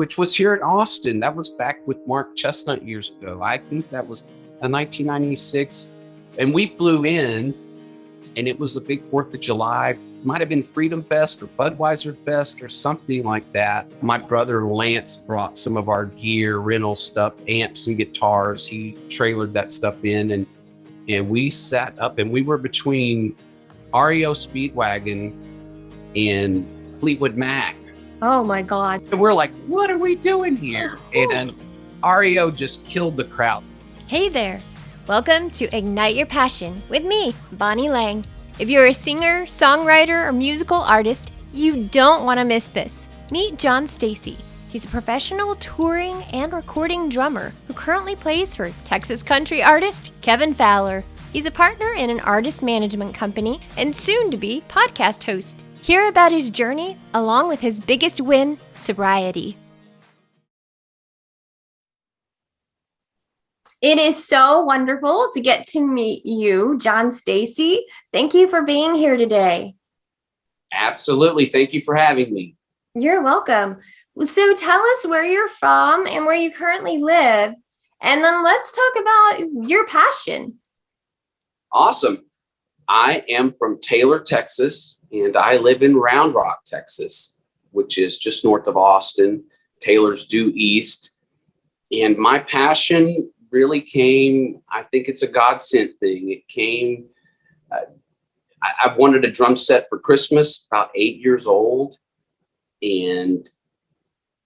which was here in Austin. That was back with Mark Chestnut years ago. I think that was 1996. And we flew in, and it was a big 4th of July. Might have been Freedom Fest or Budweiser Fest or something like that. My brother Lance brought some of our gear, rental stuff, amps and guitars. He trailered that stuff in, and we sat up, and we were between REO Speedwagon and Fleetwood Mac. Oh my God. And we're like, what are we doing here? And REO just killed the crowd. Hey there. Welcome to Ignite Your Passion with me, Bonnie Lang. If you're a singer, songwriter, or musical artist, you don't want to miss this. Meet John Stacy. He's a professional touring and recording drummer who currently plays for Texas country artist Kevin Fowler. He's a partner in an artist management company and soon-to-be podcast host. Hear about his journey along with his biggest win, sobriety. It is so wonderful to get to meet you, John Stacy. Thank you for being here today. Absolutely. Thank you for having me. You're welcome. So tell us where you're from and where you currently live, and then let's talk about your passion. Awesome. I am from Taylor, Texas, and I live in Round Rock, Texas, which is just north of Austin. Taylor's due east. And my passion really came, I think it's a God sent thing. It came, I wanted a drum set for Christmas, about 8 years old. And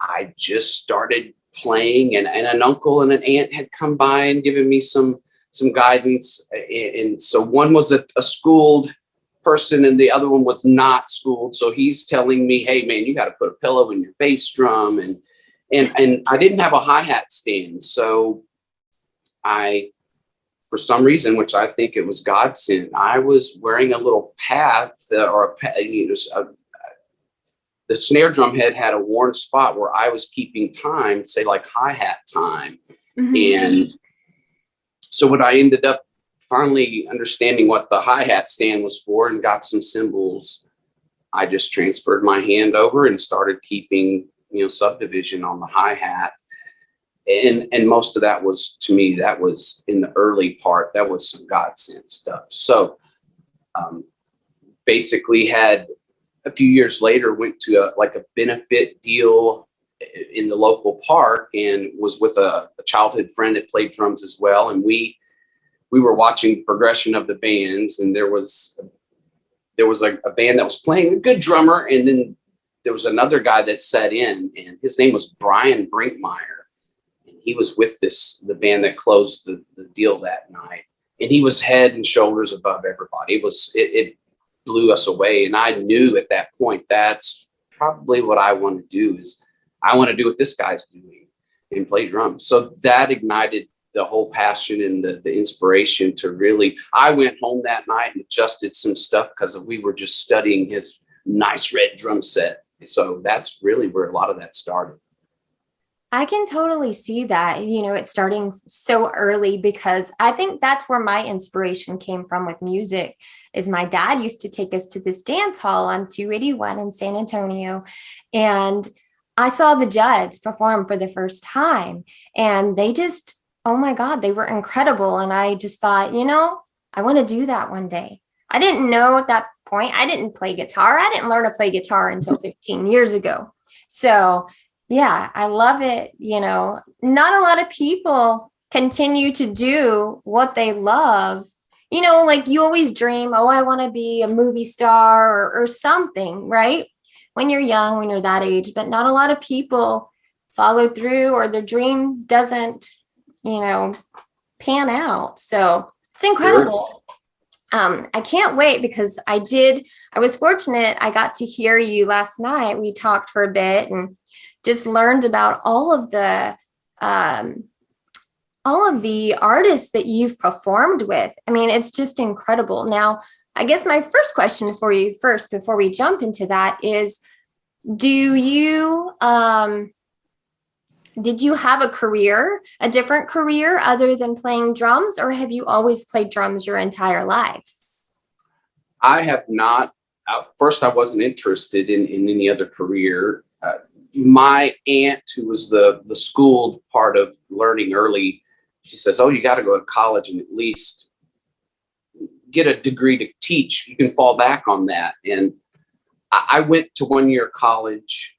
I just started playing, and an uncle and an aunt had come by and given me some guidance. And so one was a schooled person and the other one was not schooled. So he's telling me, hey man, you got to put a pillow in your bass drum. And I didn't have a hi-hat stand. So I, for some reason, which I think it was God sent, I was wearing a little path the snare drum head had a worn spot where I was keeping time, say like hi-hat time. Mm-hmm. And so when I ended up finally understanding what the hi-hat stand was for and got some cymbals, I just transferred my hand over and started keeping, subdivision on the hi-hat. And most of that was, to me, that was in the early part, that was some God sent stuff. So basically had a few years later, went to a benefit deal in the local park and was with a childhood friend that played drums as well. And we were watching the progression of the bands, and there was a band that was playing, a good drummer. And then there was another guy that sat in, and his name was Brian Brinkmeyer. And he was with the band that closed the deal that night. And he was head and shoulders above everybody. It blew us away. And I knew at that point, that's probably what I want to do, is I want to do what this guy's doing and play drums. So that ignited the whole passion and the inspiration to really, I went home that night and adjusted some stuff because we were just studying his nice red drum set. So that's really where a lot of that started. I can totally see that, it's starting so early, because I think that's where my inspiration came from with music. Is my dad used to take us to this dance hall on 281 in San Antonio, and I saw the Judds perform for the first time, and they just, oh my God, they were incredible. And I just thought, I want to do that one day. I didn't know at that point, I didn't play guitar. I didn't learn to play guitar until 15 years ago. So yeah, I love it. Not a lot of people continue to do what they love. Like you always dream, oh, I want to be a movie star or something, right? When you're young, when you're that age, but not a lot of people follow through, or their dream doesn't, pan out. So it's incredible. Sure. I can't wait, because I was fortunate. I got to hear you last night. We talked for a bit and just learned about all of the artists that you've performed with. I mean, it's just incredible. Now, I guess my first question for you first, before we jump into that, is, did you have a different career other than playing drums, or have you always played drums your entire life? I have not. First, I wasn't interested in any other career. my aunt, who was the schooled part of learning early, she says, oh, you got to go to college and at least get a degree to teach. You can fall back on that. And I went to 1 year college,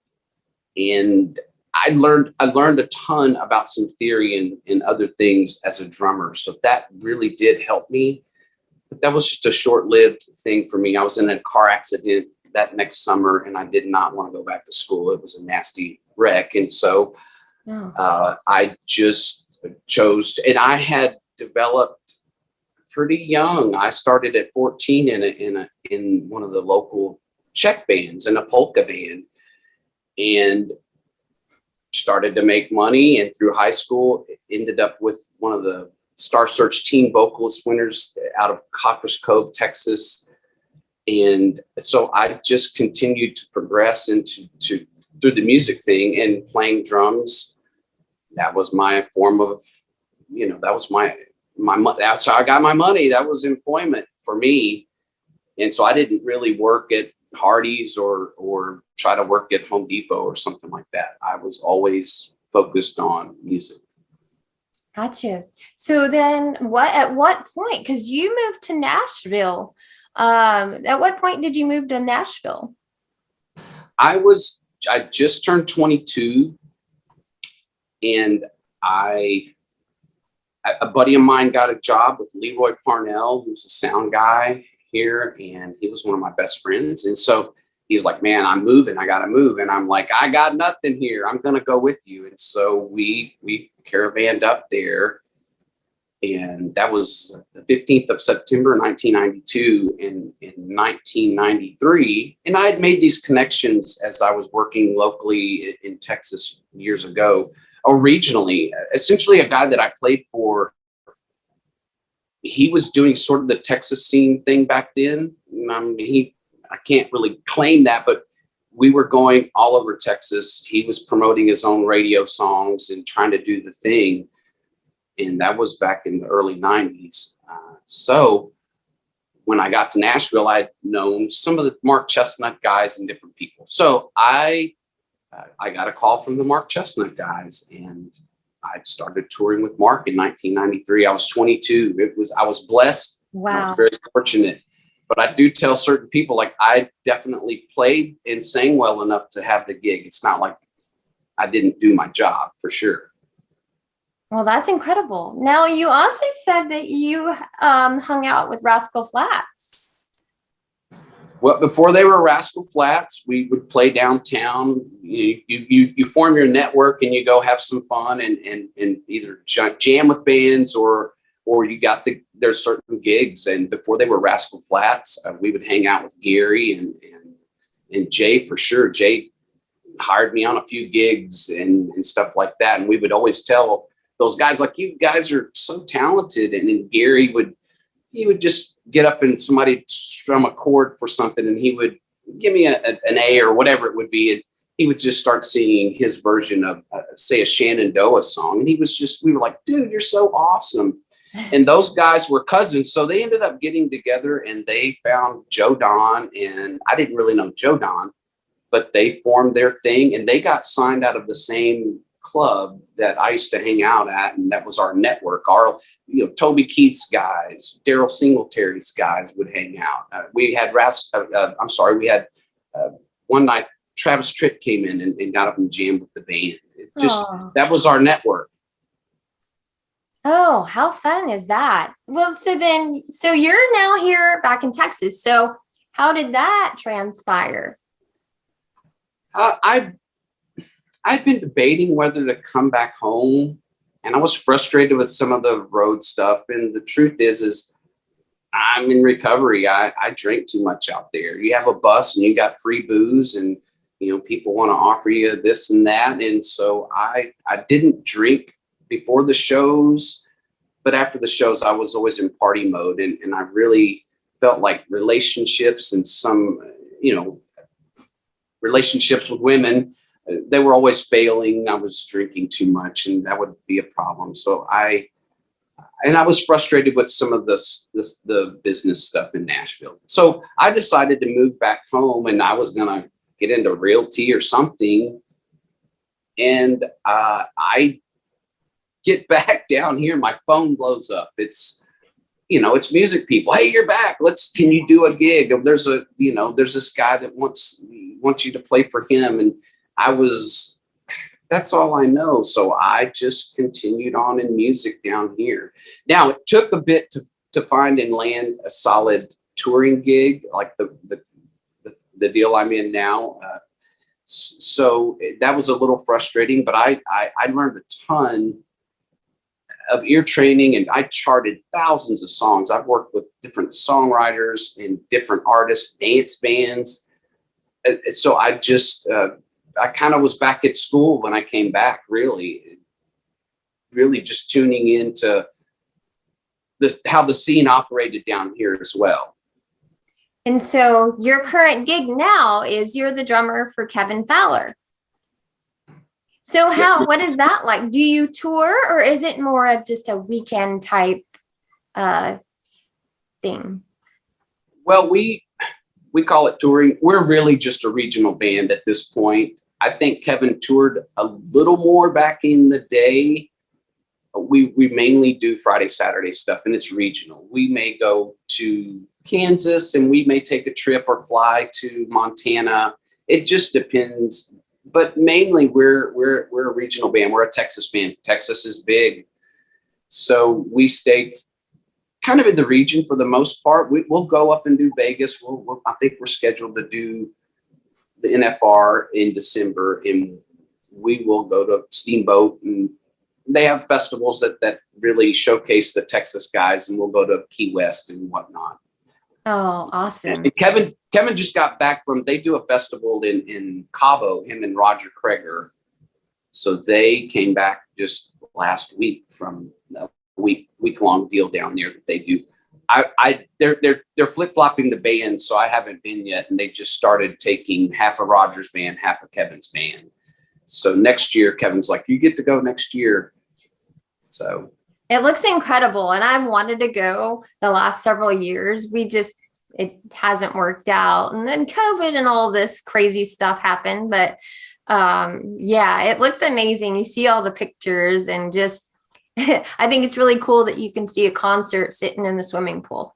and I learned a ton about some theory and other things as a drummer. So that really did help me. But that was just a short-lived thing for me. I was in a car accident that next summer, and I did not want to go back to school. It was a nasty wreck. And so I just chose and I had developed pretty young. I started at 14 in one of the local Czech bands, in a polka band, and started to make money. And through high school, ended up with one of the Star Search teen vocalist winners out of Cockress Cove, Texas. And so I just continued to progress through the music thing and playing drums. That was my form of, that was my that's how I got my money. That was employment for me. And so I didn't really work at Hardee's or try to work at Home Depot or something like that. I was always focused on music. Gotcha. So then at what point, because you moved to Nashville, at what point did you move to Nashville? I just turned 22, and a buddy of mine got a job with Leroy Parnell, who's a sound guy here, and he was one of my best friends. And so he's like, man, I'm moving. I got to move. And I'm like, I got nothing here. I'm going to go with you. And so we caravanned up there. And that was the 15th of September, 1992. In 1993, and I had made these connections as I was working locally in Texas years ago, or regionally. Essentially, a guy that I played for, he was doing sort of the Texas scene thing back then. I can't really claim that, but we were going all over Texas. He was promoting his own radio songs and trying to do the thing. And that was back in the early 90s. So when I got to Nashville, I'd known some of the Mark Chestnut guys and different people. So I got a call from the Mark Chestnut guys, and I started touring with Mark in 1993. I was 22. I was blessed. Wow. I was very fortunate. But I do tell certain people, like, I definitely played and sang well enough to have the gig. It's not like I didn't do my job, for sure. Well, that's incredible. Now, you also said that you hung out with Rascal Flatts. Well, before they were Rascal Flatts, we would play downtown. You form your network and you go have some fun and either jam with bands or you got there's certain gigs. And before they were Rascal Flatts, we would hang out with Gary and Jay, for sure. Jay hired me on a few gigs and stuff like that. And we would always tell those guys, like, you guys are so talented. And then Gary would just get up and somebody strum a chord for something, and he would give me an A or whatever it would be. And he would just start singing his version of, say, a Shenandoah song. And we were like, dude, you're so awesome. And those guys were cousins. So they ended up getting together and they found Joe Don. And I didn't really know Joe Don, but they formed their thing and they got signed out of the same club that I used to hang out at, and that was our network. Our, Toby Keith's guys, Daryl Singletary's guys would hang out. We had one night Travis Tritt came in and got up and jammed with the band. That was our network. Oh, how fun is that? Well, so you're now here back in Texas. So how did that transpire? I've been debating whether to come back home, and I was frustrated with some of the road stuff. And the truth is I'm in recovery. I drink too much out there. You have a bus and you got free booze, and people want to offer you this and that. And so I didn't drink before the shows, but after the shows, I was always in party mode. And I really felt like relationships and some, relationships with women, they were always failing. I was drinking too much, and that would be a problem. So I was frustrated with some of the business stuff in Nashville. So I decided to move back home, and I was going to get into realty or something. And I get back down here, my phone blows up. It's music people. Hey, you're back. Can you do a gig? There's this guy that wants you to play for him. And that's all I know. So I just continued on in music down here. Now it took a bit to find and land a solid touring gig, like the deal I'm in now. So that was a little frustrating, but I learned a ton of ear training, and I charted thousands of songs. I've worked with different songwriters and different artists, dance bands. So I kind of was back at school when I came back, really just tuning into how the scene operated down here as well. And so your current gig now is you're the drummer for Kevin Fowler. So what is that like? Do you tour, or is it more of just a weekend type thing? Well, we call it touring. We're really just a regional band at this point. I think Kevin toured a little more back in the day. We mainly do Friday, Saturday stuff, and it's regional. We may go to Kansas, and we may take a trip or fly to Montana. It just depends. But mainly we're a regional band. We're a Texas band. Texas is big. So we stay kind of in the region for the most part. We'll go up and do Vegas. I think we're scheduled to do the NFR in December, and we will go to Steamboat, and they have festivals that really showcase the Texas guys, and we'll go to Key West and whatnot. Oh, awesome. And Kevin just got back they do a festival in Cabo, him and Roger Kreger. So they came back just last week from a week-long deal down there that they do. They're flip-flopping the band, so I haven't been yet. And they just started taking half of Roger's band, half of Kevin's band. So next year, Kevin's like, you get to go next year. So it looks incredible. And I've wanted to go the last several years. It hasn't worked out. And then COVID and all this crazy stuff happened. But it looks amazing. You see all the pictures, and just, I think it's really cool that you can see a concert sitting in the swimming pool,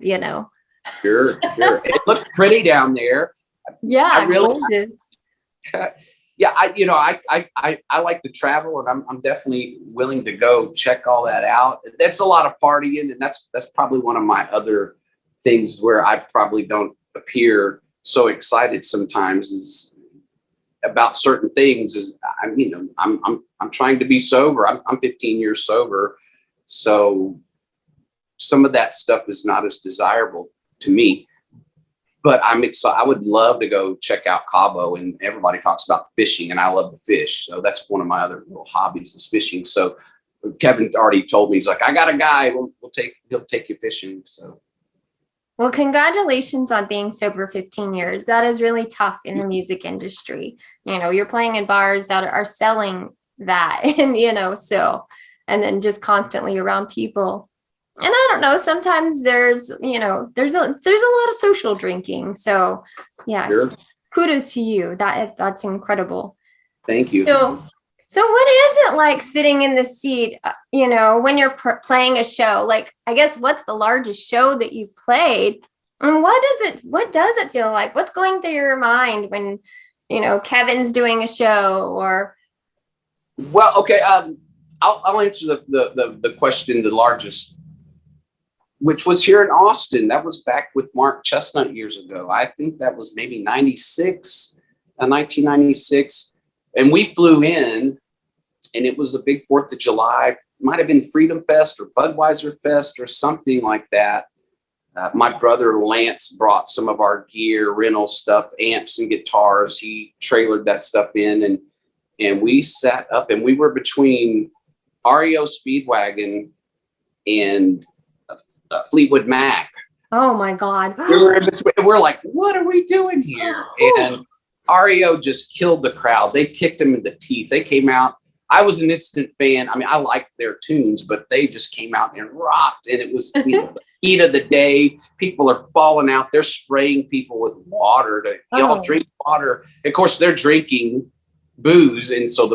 Sure. It looks pretty down there. Yeah, I really, gorgeous. Yeah, I like to travel, and I'm definitely willing to go check all that out. That's a lot of partying, and that's probably one of my other things where I probably don't appear so excited sometimes is about certain things. I'm trying to be sober. I'm 15 years sober, so some of that stuff is not as desirable to me. But I'm excited. I would love to go check out Cabo, and everybody talks about fishing, and I love to fish. So that's one of my other little hobbies is fishing. So Kevin already told me, he's like, I got a guy. He'll take you fishing. So. Well, congratulations on being sober 15 years. That is really tough in the music industry. You're playing in bars that are selling that, and and then just constantly around people. And I don't know, sometimes there's a lot of social drinking. So yeah, sure. Kudos to you. That's incredible. Thank you. So what is it like sitting in the seat, when you're playing a show? Like, I guess, what's the largest show that you've played? And what does it feel like? What's going through your mind when, Kevin's doing a show or? Well, okay. I'll answer the question, the largest, which was here in Austin. That was back with Mark Chestnut years ago. I think that was maybe 1996. And we flew in, and it was a big 4th of July. Might have been Freedom Fest or Budweiser Fest or something like that. My brother Lance brought some of our gear, rental stuff, amps and guitars. He trailered that stuff in, and we sat up, and we were between REO Speedwagon and Fleetwood Mac. Oh my God. We're like, what are we doing here? And REO just killed the crowd. They kicked them in the teeth. They came out. I was an instant fan. I mean, I liked their tunes, but they just came out and rocked. And it was the heat of the day. People are falling out. They're spraying people with water to drink water. Of course, they're drinking booze, and so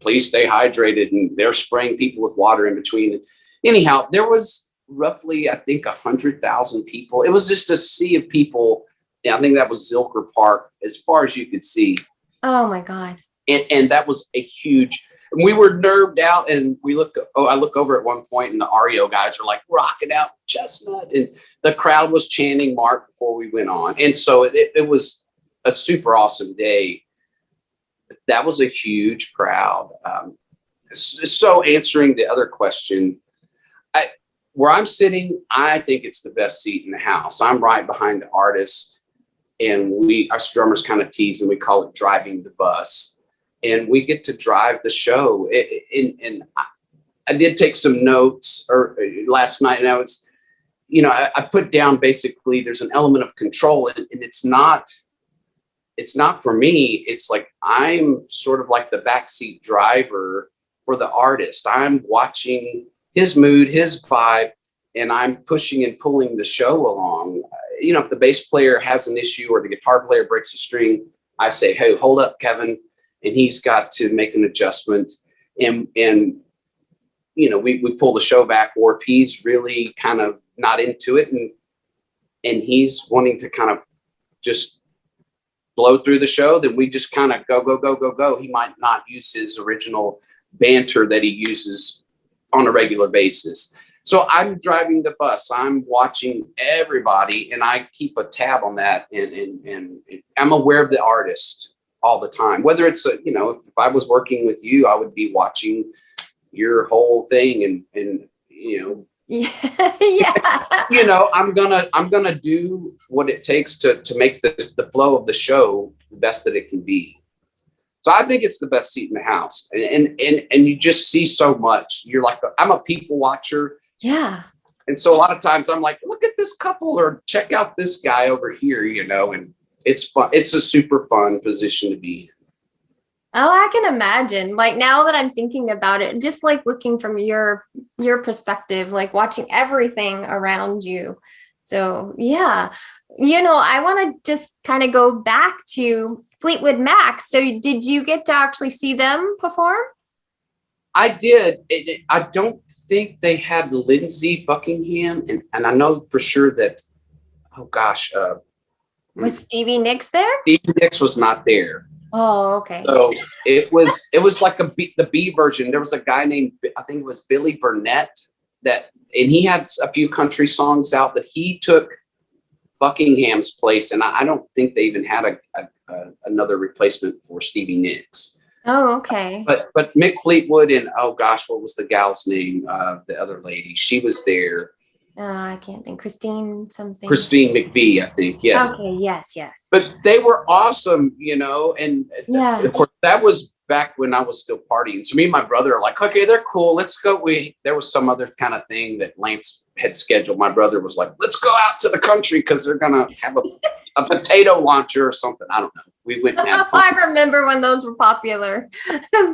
please stay hydrated. And they're spraying people with water in between. Anyhow, there was roughly, I think, 100,000 people. It was just a sea of people. I think that was Zilker Park, as far as you could see. Oh my God. And that was a huge, we were nerved out, and I look over at one point, and the REO guys are like rocking out Chestnut, and the crowd was chanting Mark before we went on. And so it was a super awesome day. That was a huge crowd. So answering the other question, where I'm sitting, I think it's the best seat in the house. I'm right behind the artist, and us drummers kind of tease, and we call it driving the bus. And we get to drive the show. And I did take some notes last night, and I put down basically there's an element of control, and it's not for me. It's like I'm sort of like the backseat driver for the artist. I'm watching his mood, his vibe, and I'm pushing and pulling the show along. If the bass player has an issue or the guitar player breaks a string, I say, hey, hold up, Kevin. And he's got to make an adjustment. And we pull the show back, or if he's really kind of not into it and he's wanting to kind of just blow through the show, then we just kind of go. He might not use his original banter that he uses on a regular basis. So I'm driving the bus. I'm watching everybody, and I keep a tab on that. And I'm aware of the artist all the time. Whether it's if I was working with you, I would be watching your whole thing, and Yeah. I'm gonna do what it takes to make the flow of the show the best that it can be. So I think it's the best seat in the house, and you just see so much. You're like, I'm a people watcher. Yeah. And so a lot of times I'm like, look at this couple, or check out this guy over here, and it's fun. It's a super fun position to be in. Oh, I can imagine. Like, now that I'm thinking about it, just like looking from your perspective, like watching everything around you. So yeah, I want to just kind of go back to Fleetwood Mac. So did you get to actually see them perform? I did. I don't think they had Lindsey Buckingham, and I know for sure that, oh gosh, Was Stevie Nicks there? Stevie Nicks was not there. Oh, okay. So it was like the B version. There was a guy named, I think it was Billy Burnett, and he had a few country songs out, but he took Buckingham's place, and I don't think they even had another replacement for Stevie Nicks. Oh, okay. But Mick Fleetwood and, oh gosh, what was the gal's name? The other lady, she was there. I can't think. Christine something. Christine McVie, I think. Yes. Okay. Yes. But they were awesome, and yeah. Of course that was back when I was still partying. So me and my brother are like, okay, they're cool. Let's go. There was some other kind of thing that Lance had scheduled. My brother was like, let's go out to the country because they're gonna have a potato launcher or something. I don't know. We went. I remember when those were popular.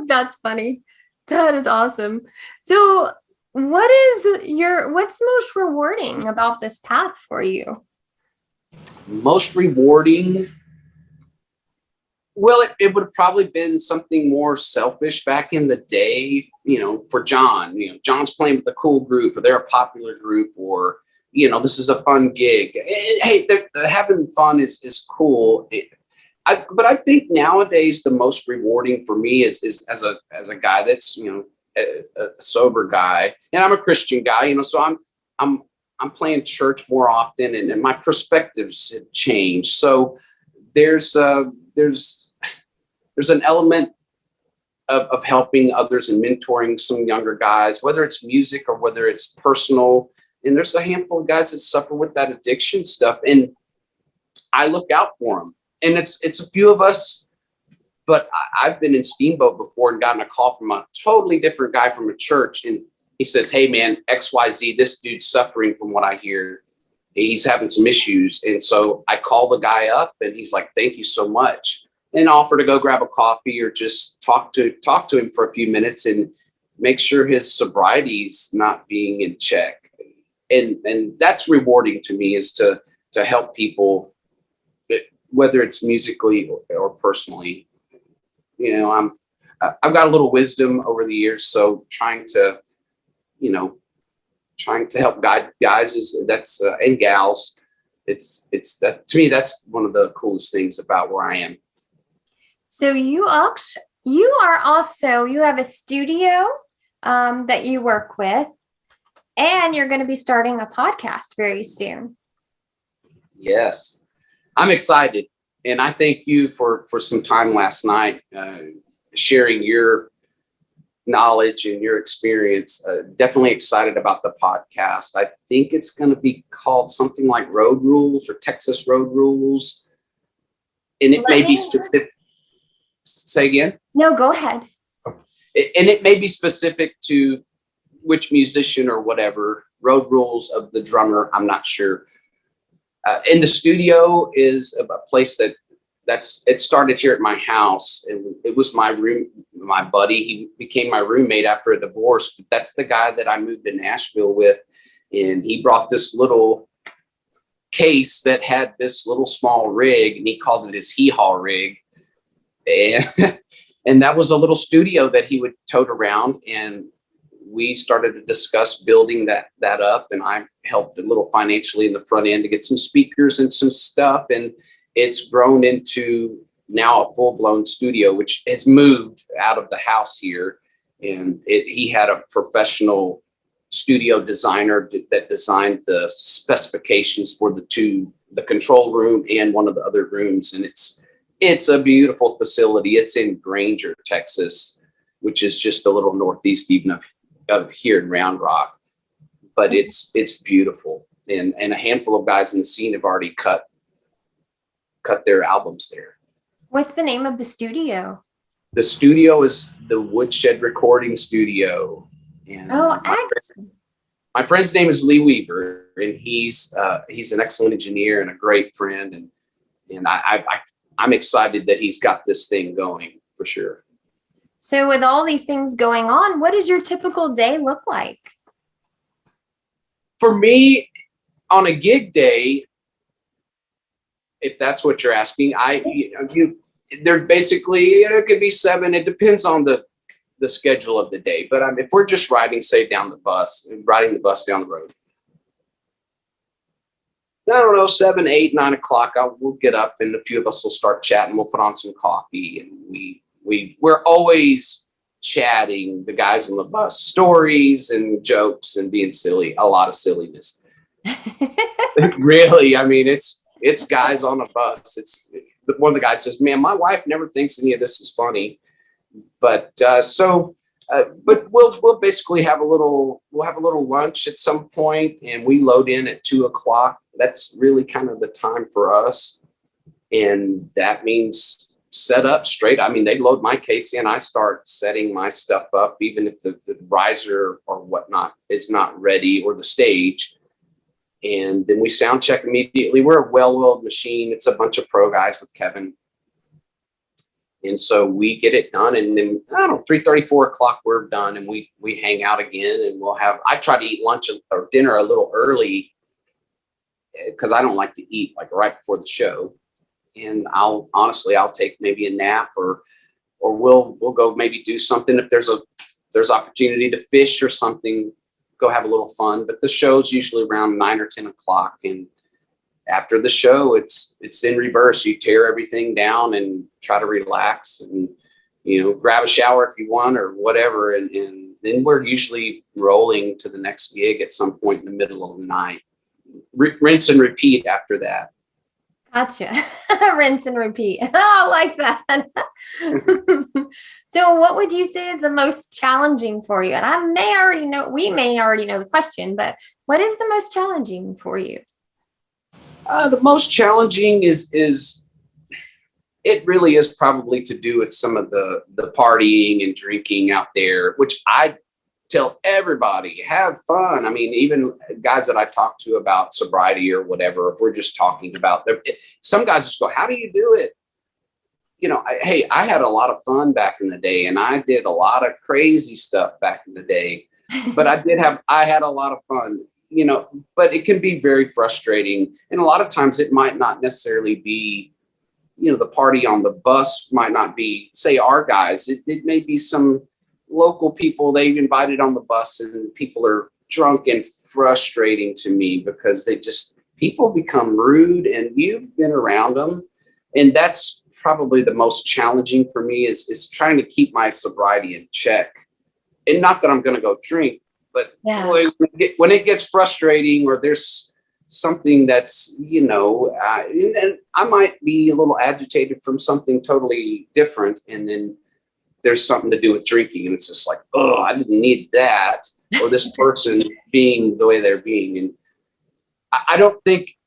That's funny. That is awesome. So what's most rewarding about this path for you? Most rewarding? Well, it would have probably been something more selfish back in the day, for John. John's playing with a cool group, or they're a popular group, or, this is a fun gig. Hey, having fun is cool. But I think nowadays the most rewarding for me is as a guy that's, a sober guy, and I'm a Christian guy, so I'm playing church more often, and my perspectives have changed. So there's an element of helping others and mentoring some younger guys, whether it's music or whether it's personal. And there's a handful of guys that suffer with that addiction stuff, and I look out for them. And it's a few of us. But I've been in Steamboat before and gotten a call from a totally different guy from a church. And he says, hey, man, XYZ, this dude's suffering from what I hear. He's having some issues. And so I call the guy up, and he's like, thank you so much. And offer to go grab a coffee or just talk to him for a few minutes and make sure his sobriety's not being in check. And that's rewarding to me, is to help people, whether it's musically or personally. I've got a little wisdom over the years. So trying to help guide guys and gals. It's that to me, that's one of the coolest things about where I am. So you have a studio that you work with, and you're going to be starting a podcast very soon. Yes, I'm excited. And I thank you for some time last night, sharing your knowledge and your experience. Definitely excited about the podcast. I think it's going to be called something like Road Rules or Texas Road Rules. And it may be specific. Say again? No, go ahead. And it may be specific to which musician or whatever. Road Rules of the drummer, I'm not sure. In the studio is a place it started here at my house, and it was my buddy. He became my roommate after a divorce, but that's the guy that I moved to Nashville with. And he brought this little case that had this little small rig, and he called it his hee-haw rig. And that was a little studio that he would tote around, and we started to discuss building that up, and I helped a little financially in the front end to get some speakers and some stuff, and it's grown into now a full-blown studio, which has moved out of the house here. And he had a professional studio designer that designed the specifications for the control room and one of the other rooms, and it's a beautiful facility. It's in Granger, Texas, which is just a little northeast even of here in Round Rock. But it's beautiful. And a handful of guys in the scene have already cut their albums there. What's the name of the studio? The studio is the Woodshed Recording Studio. And my friend's name is Lee Weaver, and he's an excellent engineer and a great friend. And I'm excited that he's got this thing going for sure. So with all these things going on, what does your typical day look like? For me, on a gig day, if that's what you're asking, they're basically, it could be 7. It depends on the schedule of the day. But if we're just riding, say, riding the bus down the road, I don't know, 7, 8, 9 o'clock, we'll get up and a few of us will start chatting. We'll put on some coffee, and we're always chatting, the guys on the bus, stories and jokes and being silly, a lot of silliness. Really, I mean, it's guys on a bus. One of the guys says, "Man, my wife never thinks any of this is funny." But but we'll basically have a little lunch at some point, and we load in at 2 o'clock. That's really kind of the time for us. And that means set up straight. I mean, they load my case in, I start setting my stuff up, even if the riser or whatnot is not ready, or the stage. And then we sound check immediately. We're a well-oiled machine. It's a bunch of pro guys with Kevin. And so we get it done, and then, I don't know, 3:30, 4 o'clock, we're done, and we hang out again, and I try to eat lunch or dinner a little early, because I don't like to eat like right before the show. And I'll take maybe a nap, or we'll go maybe do something. If there's opportunity to fish or something, go have a little fun. But the show's usually around 9 or 10 o'clock. And after the show, it's in reverse. You tear everything down and try to relax, and, grab a shower if you want or whatever. And then we're usually rolling to the next gig at some point in the middle of the night. Rinse and repeat after that. Gotcha. Rinse and repeat. Oh, I like that. So what would you say is the most challenging for you? And we may already know the question, but what is the most challenging for you? The most challenging is it really is probably to do with some of the partying and drinking out there, which I tell everybody, have fun. I mean, even guys that I talk to about sobriety or whatever, if we're just talking about some guys just go, "How do you do it?" I had a lot of fun back in the day, and I did a lot of crazy stuff back in the day, but I had a lot of fun, but it can be very frustrating. And a lot of times it might not necessarily be the party on the bus might not be, say, our guys. It may be some local people they've invited on the bus, and people are drunk and frustrating to me because people become rude, and you've been around them. And that's probably the most challenging for me is trying to keep my sobriety in check. And not that I'm going to go drink, but boy, when it gets frustrating, or there's something that's, and I might be a little agitated from something totally different. And then there's something to do with drinking. And it's just like, oh, I didn't need that. Or this person being the way they're being. And I don't think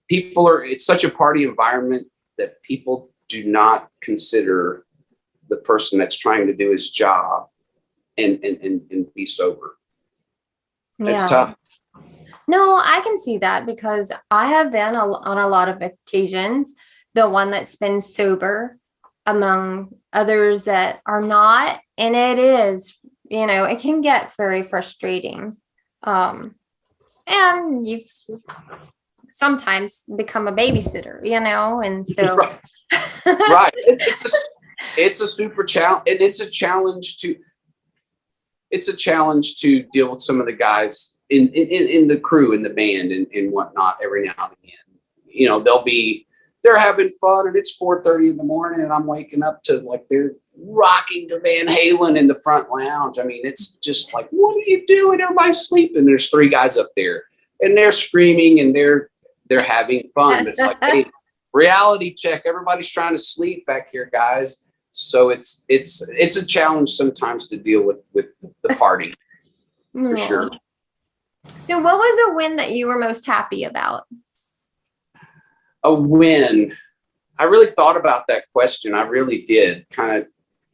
it's such a party environment that people do not consider the person that's trying to do his job and be sober. It's tough. No, I can see that because I have been on a lot of occasions the one that's been sober among others that are not. And it is, it can get very frustrating. And you sometimes become a babysitter, and so. Right. It's a super challenge, and it's a challenge to deal with some of the guys in the crew, in the band and whatnot every now and again. They're having fun, and it's 4:30 in the morning, and I'm waking up to like they're rocking to Van Halen in the front lounge. I mean, it's just like, what are you doing? Everybody's sleeping. There's 3 guys up there, and they're screaming, and they're having fun. But it's like, hey, reality check. Everybody's trying to sleep back here, guys. So it's a challenge sometimes to deal with the party, for sure. So what was a win that you were most happy about? A win. I really thought about that question. I really did, kind of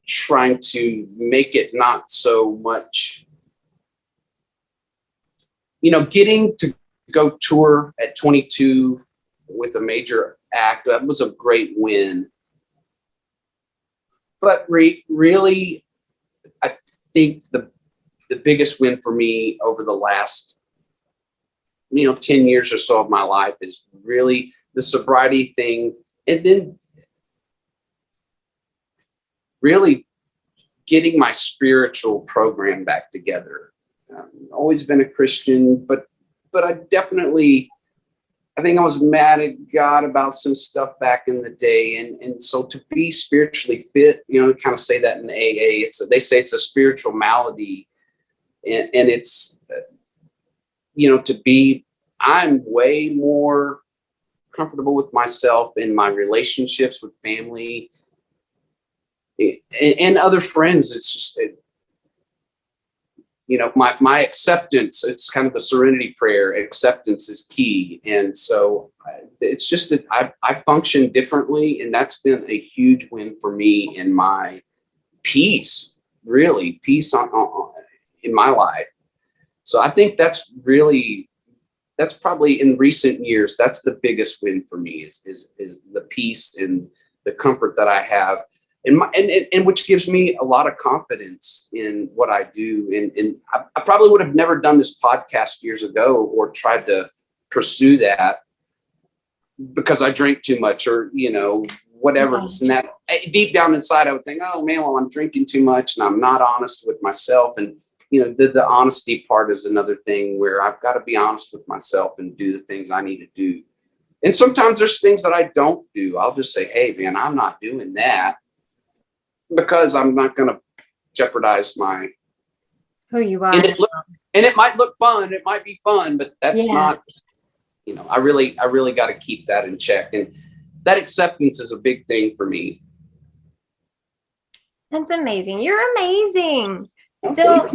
trying to make it not so much, getting to go tour at 22 with a major act. That was a great win. But really, I think the biggest win for me over the last, 10 years or so of my life is really the sobriety thing. And then really getting my spiritual program back together. Always been a Christian, but I think I was mad at God about some stuff back in the day. And so to be spiritually fit, kind of say that in AA, they say it's a spiritual malady. And it's, I'm way more comfortable with myself and my relationships with family and other friends. It's just, my acceptance, it's kind of the serenity prayer. Acceptance is key. And so it's just that I function differently. And that's been a huge win for me in my peace in my life. So I think that's probably in recent years, that's the biggest win for me is the peace and the comfort that I have. And which gives me a lot of confidence in what I do. And I probably would have never done this podcast years ago or tried to pursue that because I drank too much or, whatever. And that deep down inside, I would think, oh man, well, I'm drinking too much and I'm not honest with myself. And, the honesty part is another thing where I've got to be honest with myself and do the things I need to do. And sometimes there's things that I don't do. I'll just say, hey man, I'm not doing that. Because I'm not going to jeopardize who you are. And it might look fun. It might be fun, but that's not, I really got to keep that in check. And that acceptance is a big thing for me. That's amazing. You're amazing. So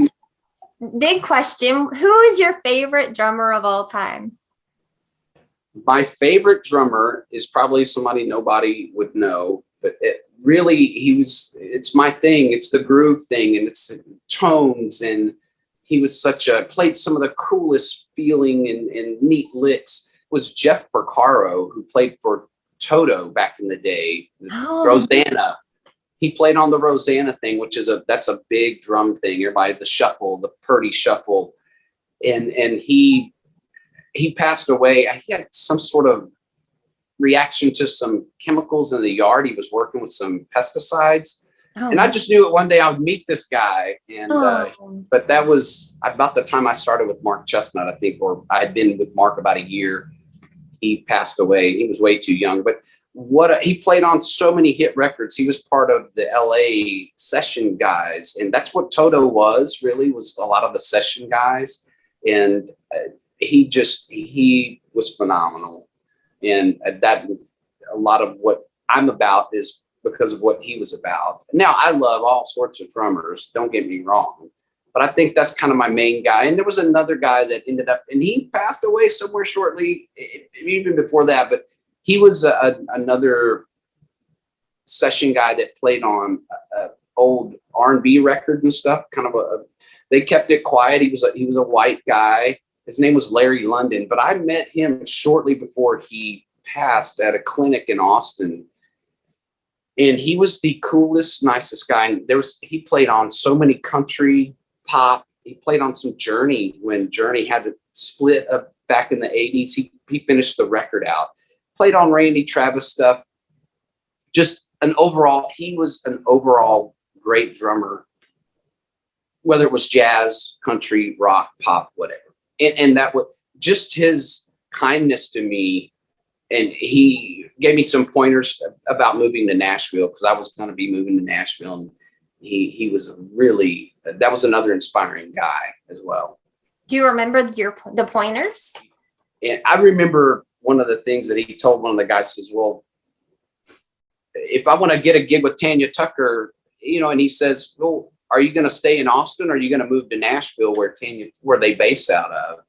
big question. Who is your favorite drummer of all time? My favorite drummer is probably somebody nobody would know, but it's my thing. It's the groove thing and it's the tones. And he was played some of the coolest feeling and neat licks. Was Jeff Porcaro, who played for Toto back in the day. Rosanna. He played on the Rosanna thing, which that's a big drum thing. Everybody, the shuffle, the Purdy shuffle. And he passed away. He had some sort of reaction to some chemicals in the yard. He was working with some pesticides. Oh. And I just knew it one day I would meet this guy. And, but that was about the time I started with Mark Chestnut, I think, or I had been with Mark about a year. He passed away. He was way too young, but he played on so many hit records. He was part of the LA session guys. And that's what Toto was a lot of the session guys. And he was phenomenal. And that a lot of what I'm about is because of what he was about. Now, I love all sorts of drummers, don't get me wrong, but I think that's kind of my main guy. And there was another guy that ended up, and he passed away somewhere shortly, even before that, but he was another session guy that played on old R&B records and stuff. They kept it quiet. He was a white guy. His name was Larry London, but I met him shortly before he passed at a clinic in Austin. And he was the coolest, nicest guy. And he played on so many country, pop. He played on some Journey when Journey had to split up back in the 80s. He finished the record out. Played on Randy Travis stuff. He was an overall great drummer, whether it was jazz, country, rock, pop, whatever. And that was just his kindness to me. And he gave me some pointers about moving to Nashville, because I was going to be moving to Nashville. And he was that was another inspiring guy as well. Do you remember the pointers? And I remember one of the things that he told one of the guys, says, well, if I want to get a gig with Tanya Tucker, and he says, well, are you going to stay in Austin, or are you going to move to Nashville where they base out of?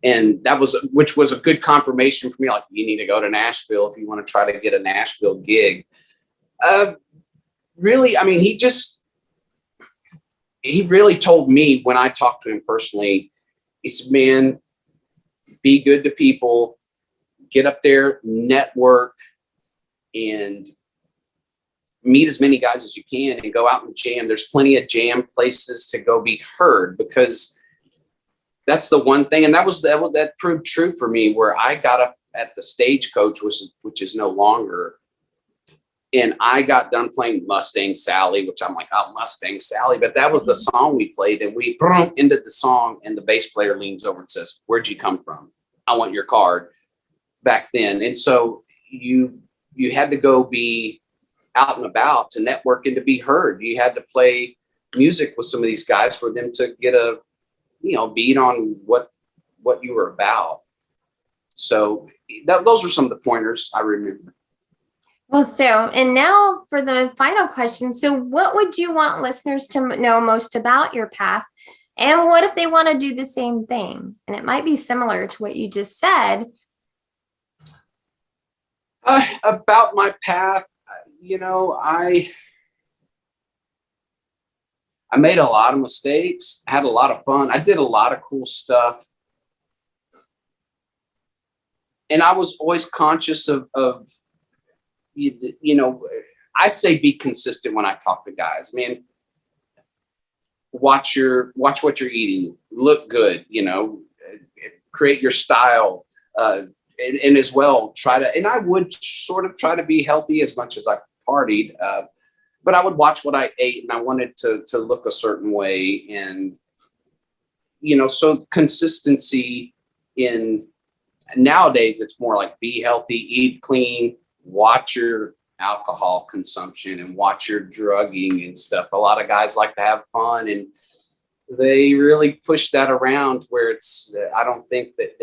And which was a good confirmation for me. Like, you need to go to Nashville if you want to try to get a Nashville gig. Really, I mean, he really told me when I talked to him personally, he said, man, be good to people, get up there, network, and meet as many guys as you can and go out and jam. There's plenty of jam places to go be heard, because that's the one thing. And that proved true for me, where I got up at the Stagecoach, which is no longer. And I got done playing Mustang Sally, which I'm like, oh, Mustang Sally. But that was the song we played. And we ended the song, and the bass player leans over and says, where'd you come from? I want your card, back then. And so you had to go be out and about to network and to be heard. You had to play music with some of these guys for them to get a beat on what you were about. So those are some of the pointers I remember. Well, and now for the final question. So what would you want listeners to know most about your path? And what if they want to do the same thing? And it might be similar to what you just said. About my path, I made a lot of mistakes, had a lot of fun. I did a lot of cool stuff. And I was always conscious of I say be consistent when I talk to guys. Man, watch what you're eating, look good, create your style, and as well and I would sort of try to be healthy as much as I partied, but I would watch what I ate, and I wanted to look a certain way. And so consistency nowadays, it's more like be healthy, eat clean, watch your alcohol consumption, and watch your drugging and stuff. A lot of guys like to have fun, and they really push that around, where I don't think that,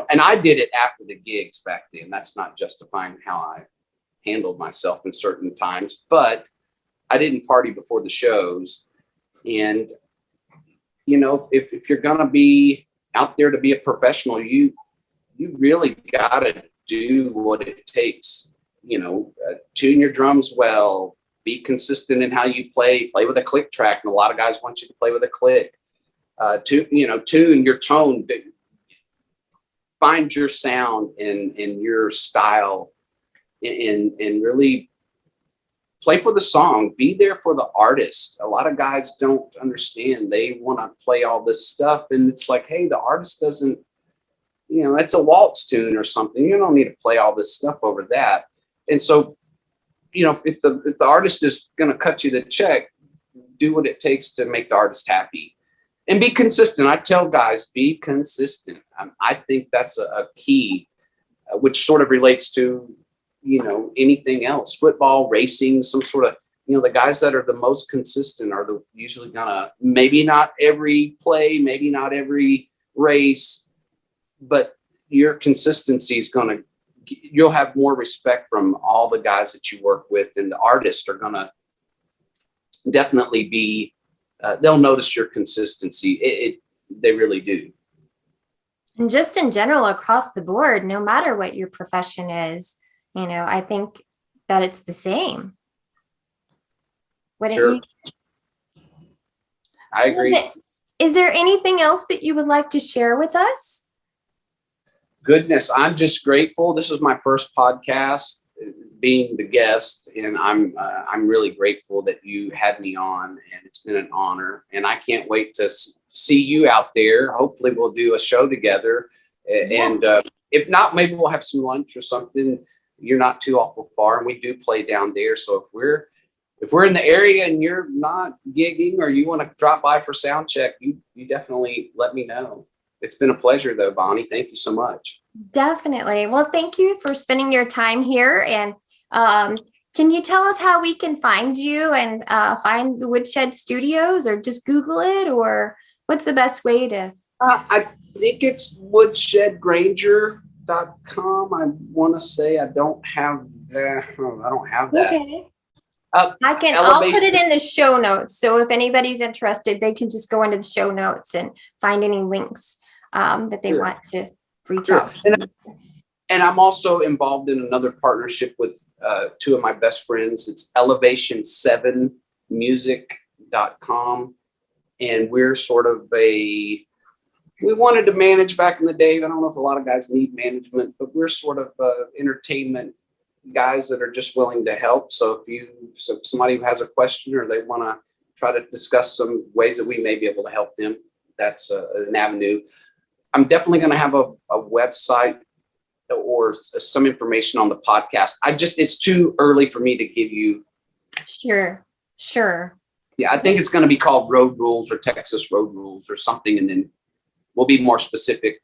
and I did it after the gigs back then. That's not justifying how I handled myself in certain times, but I didn't party before the shows. And, if you're going to be out there to be a professional, you really got to do what it takes. Tune your drums well, be consistent in how you play with a click track. And a lot of guys want you to play with a click, tune your tone, find your sound and your style, and really play for the song, be there for the artist. A lot of guys don't understand. They want to play all this stuff. And it's like, hey, the artist doesn't, it's a waltz tune or something. You don't need to play all this stuff over that. And so, if the artist is going to cut you the check, do what it takes to make the artist happy and be consistent. I tell guys, be consistent. I think that's a key, which sort of relates to, anything else, football, racing, some sort of, the guys that are the most consistent are usually gonna, maybe not every play, maybe not every race, but your consistency is you'll have more respect from all the guys that you work with, and the artists are gonna definitely be, they'll notice your consistency. They really do. And just in general, across the board, no matter what your profession is, I think that it's the same. Sure. I agree. Is there anything else that you would like to share with us? Goodness, I'm just grateful. This is my first podcast, being the guest, and I'm really grateful that you had me on, and it's been an honor. And I can't wait to see you out there. Hopefully, we'll do a show together, and if not, maybe we'll have some lunch or something. You're not too awful far, and we do play down there. So if we're in the area and you're not gigging or you want to drop by for sound check, you definitely let me know. It's been a pleasure, though, Bonnie. Thank you so much. Definitely. Well, thank you for spending your time here. And can you tell us how we can find you and find the Woodshed Studios, or just Google it, or what's the best way to? I think it's woodshedgranger.com. I want to say I don't have that. I don't have that. Okay. I'll put it in the show notes. So if anybody's interested, they can just go into the show notes and find any links that they want to reach out. And I'm also involved in another partnership with two of my best friends. It's elevation7music.com. And we're sort of we wanted to manage back in the day. I don't know if a lot of guys need management, but we're sort of entertainment guys that are just willing to help. So if somebody has a question or they want to try to discuss some ways that we may be able to help them, that's an avenue. I'm definitely going to have a website or some information on the podcast. It's too early for me to give you. Sure. Yeah, I think it's going to be called Road Rules or Texas Road Rules or something, and then we'll be more specific.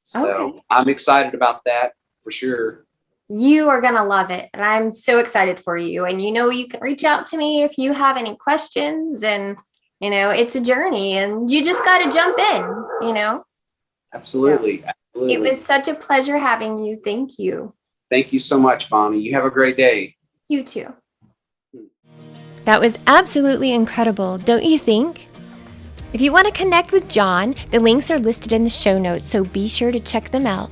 So okay. I'm excited about that for sure. You are going to love it. And I'm so excited for you. And you can reach out to me if you have any questions, and, it's a journey and you just got to jump in, Absolutely. So it was such a pleasure having you. Thank you. Thank you so much, Bonnie. You have a great day. You too. That was absolutely incredible, don't you think? If you want to connect with John, the links are listed in the show notes, so be sure to check them out.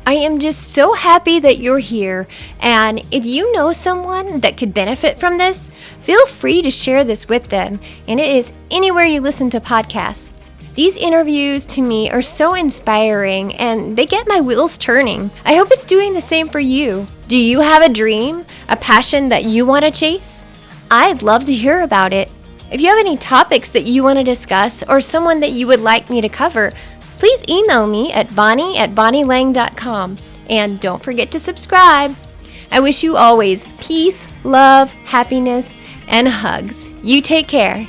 I am just so happy that you're here, and if you know someone that could benefit from this, feel free to share this with them, and it is anywhere you listen to podcasts. These interviews to me are so inspiring, and they get my wheels turning. I hope it's doing the same for you. Do you have a dream, a passion that you want to chase? I'd love to hear about it. If you have any topics that you want to discuss or someone that you would like me to cover, please email me at bonnie@bonnielang.com. And don't forget to subscribe. I wish you always peace, love, happiness, and hugs. You take care.